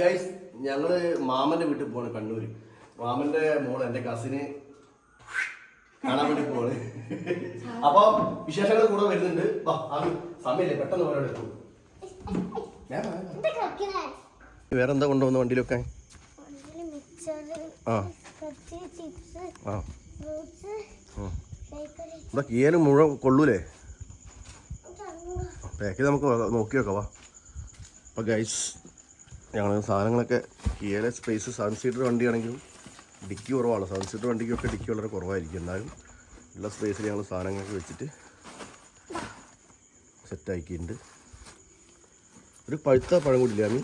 Guys ഞങ്ങള് മാമന്റെ വീട്ടിൽ പോണ് കണ്ണൂര്. മാമന്റെ മോള് എന്റെ കസിന് കാണാൻ വേണ്ടി പോണ്. അപ്പൊ വിശേഷങ്ങൾ കൂടെ വരുന്നുണ്ട്. സമയല്ലേ പെട്ടെന്ന് പോലെ എടുക്കും. വേറെന്താ കൊണ്ടുവന്ന വണ്ടിയിലൊക്കെ? ഇവിടെ കീയല് മുഴുവൻ കൊള്ളൂലേ? പാക്കേജ് നമുക്ക് നോക്കി വെക്കാം. വാ. അപ്പോൾ ഗൈസ് ഞങ്ങൾ സാധനങ്ങളൊക്കെ കിയയിലെ സ്പേസ് 7 സീറ്റർ വണ്ടിയാണെങ്കിലും ഡിക്കി കുറവാണ്. 7 സീറ്റർ വണ്ടിക്കൊക്കെ ഡിക്കി വളരെ കുറവായിരിക്കും. എന്നാലും ഉള്ള സ്പേസിൽ ഞങ്ങൾ സാധനങ്ങളൊക്കെ വെച്ചിട്ട് സെറ്റാക്കിയിട്ടുണ്ട്. ഒരു പഴുത്ത പഴം കൂടില്ല അമ്മി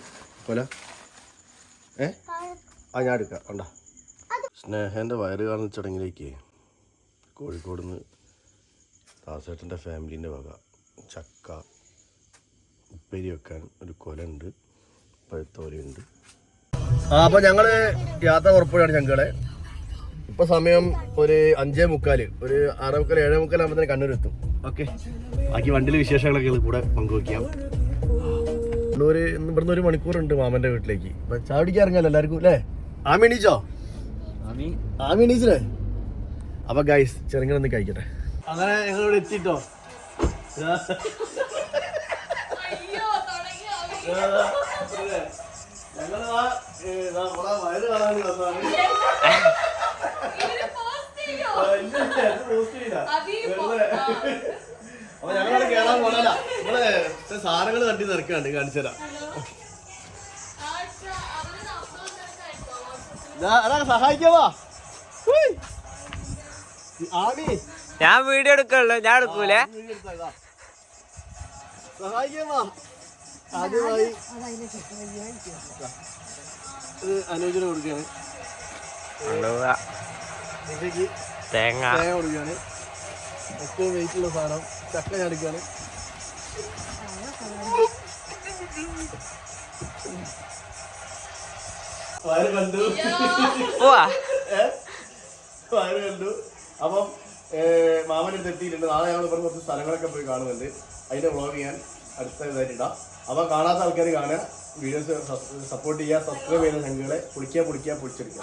കൊല? ഞാൻ എടുക്കാം. വേണ്ട. സ്നേഹൻ്റെ വയറ് കാണുന്ന ചടങ്ങിലേക്ക് കോഴിക്കോട് നിന്ന് ദാസേട്ടൻ്റെ ഫാമിലീൻ്റെ വക ചക്ക ഉപ്പേരി വെക്കാൻ ഒരു കൊല ഉണ്ട്, പഴുത്തോലയുണ്ട്. അപ്പോൾ ഞങ്ങൾ യാത്ര പുറപ്പെടുകയാണ്. ഞങ്ങളെ ഇപ്പോൾ സമയം ഒരു 5:45, ഒരു 6:45, 7:45 ആകുമ്പോൾ കണ്ണൂരെത്തും. ഓക്കെ, ബാക്കി വണ്ടിയിലെ വിശേഷങ്ങളൊക്കെ കൂടെ പങ്കുവയ്ക്കാം. കണ്ണൂർ ഇവിടുന്ന് 1 മണിക്കൂറുണ്ട് മാമൻ്റെ വീട്ടിലേക്ക്. ഇപ്പം ചായ കുടിക്കാൻ ഇറങ്ങാമല്ലോ എല്ലാവർക്കും അല്ലേ? ആമി എണീച്ചോ? ആമി എണീച്ചില്ലേ? അപ്പോൾ ഗൈസ് ചെറുങ്ങനെ കഴിക്കട്ടെ. അങ്ങനെ ഞങ്ങളിവിടെ എത്തിയിട്ടോ. വയറ് കാണാൻ വന്നാണ്. അപ്പൊ ഞങ്ങളവിടെ കേറാൻ പോണല്ല. നമ്മള് സാധനങ്ങൾ തട്ടി നിറക്കാണ്ട് കാണിച്ചു തരാം. സഹായിക്കാവാ ആമി. ഞാൻ വീഡിയോ എടുക്കുള്ളൂ, ഞാൻ എടുക്കൂലേ. സഹായിക്കാവാ. ആദ്യമായി അനുജന് കൊടുക്കുകയാണ്. തേങ്ങ കൊടുക്കുകയാണ്. ഏറ്റവും വെയിറ്റുള്ള സാധനം ചക്ക ഞാൻ എടുക്കുകയാണ്. വയറ് കണ്ടു. അപ്പം മാമൻ്റെ അടുത്ത് എത്തിയിട്ടുണ്ട്. നാളെ ഞങ്ങൾ ഇവിടെ കുറച്ച് സ്ഥലങ്ങളൊക്കെ പോയി കാണുന്നുണ്ട്. അതിൻ്റെ വ്ളോഗ് ഞാൻ അടുത്ത ഇതായിട്ടിടാം. അപ്പം കാണാത്ത ആൾക്കാർ കാണുക, വീഡിയോസ് സപ്പോർട്ട് ചെയ്യുക, സബ്സ്ക്രൈബ് ചെയ്യുന്ന സംഘങ്ങളെ പൊളിച്ചെടുക്കുക.